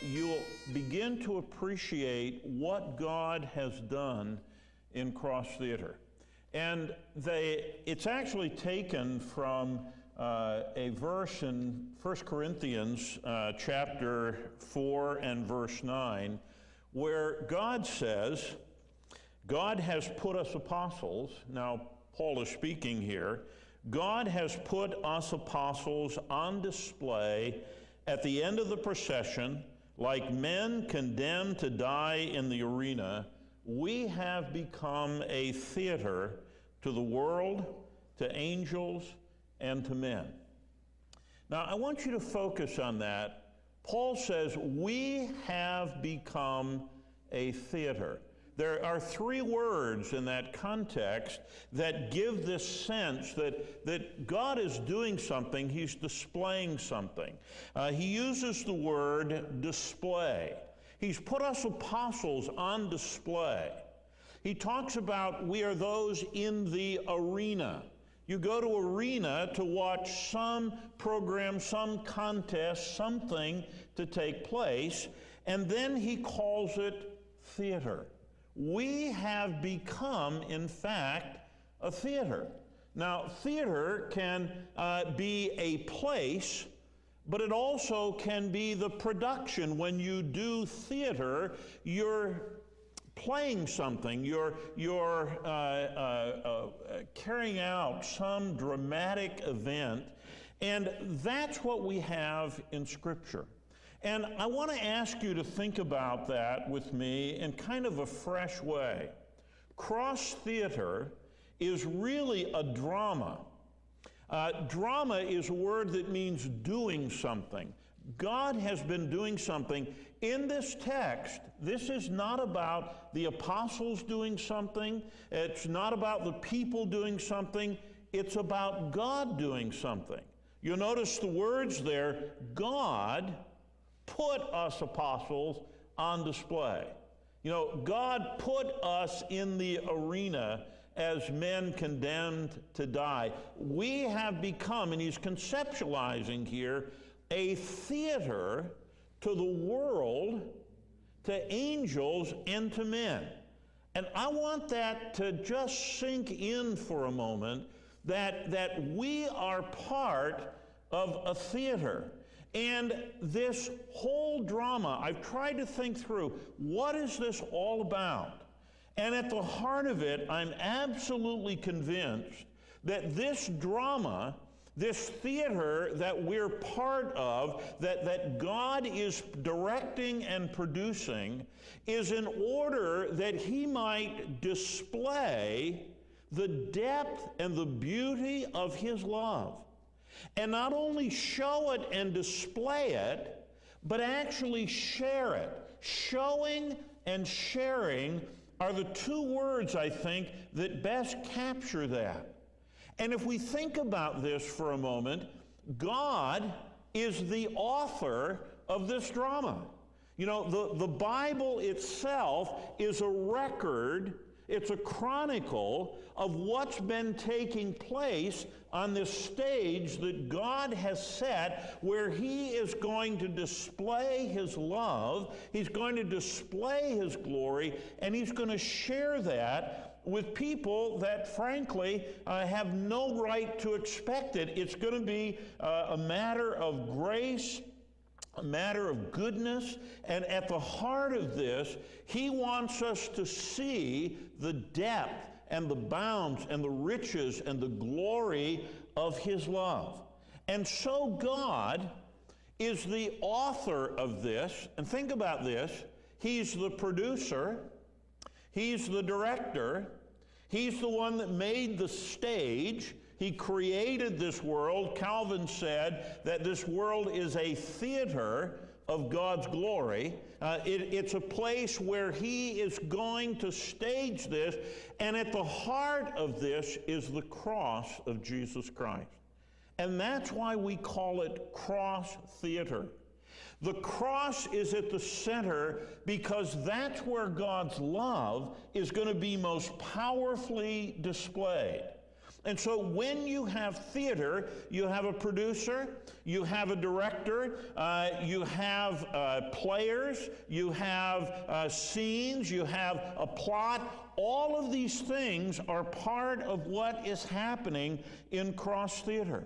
you'll begin to appreciate what God has done in Cross Theater. And it's actually taken from a verse in 1 Corinthians chapter 4 and verse 9, where God says, God has put us apostles. Now, Paul is speaking here. God has put us apostles on display at the end of the procession, like men condemned to die in the arena. We have become a theater to the world, to angels, and to men. Now, I want you to focus on that. Paul says, we have become a theater. There are three words in that context that give this sense that God is doing something, He's displaying something. He uses the word display. He's put us apostles on display. He talks about we are those in the arena. You go to arena to watch some program, some contest, something to take place, and then he calls it theater. We have become, in fact, a theater. Now, theater can be a place, but it also can be the production. When you do theater, you're playing something, you're carrying out some dramatic event, and that's what we have in Scripture. And I want to ask you to think about that with me in kind of a fresh way. Cross theater is really a drama. Drama is a word that means doing something. God has been doing something. In this text, this is not about the apostles doing something. It's not about the people doing something. It's about God doing something. You'll notice the words there, God put us apostles on display. You know, God put us in the arena as men condemned to die. We have become, and he's conceptualizing here, a theater to the world, to angels, and to men. And I want that to just sink in for a moment, that we are part of a theater. And this whole drama, I've tried to think through, what is this all about? And at the heart of it, I'm absolutely convinced that this drama, this theater that we're part of, that God is directing and producing, is in order that He might display the depth and the beauty of His love. And not only show it and display it, but actually share it. Showing and sharing are the two words, I think, that best capture that. And if we think about this for a moment, God is the author of this drama. You know, the Bible itself is a record. It's a chronicle of what's been taking place on this stage that God has set, where He is going to display His love, He's going to display His glory, and He's going to share that with people that, frankly, have no right to expect it. It's going to be a matter of grace, a matter of goodness, and at the heart of this, He wants us to see the depth and the bounds and the riches and the glory of His love. And so God is the author of this, and think about this, He's the producer, He's the director, He's the one that made the stage. He created this world. Calvin said that this world is a theater of God's glory. It's a place where He is going to stage this, and at the heart of this is the cross of Jesus Christ. And that's why we call it cross theater. The cross is at the center because that's where God's love is going to be most powerfully displayed. And so when you have theater, you have a producer, you have a director, you have players, you have scenes, you have a plot. All of these things are part of what is happening in cross theater.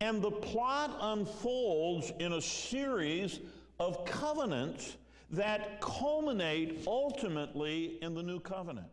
And the plot unfolds in a series of covenants that culminate ultimately in the new covenant.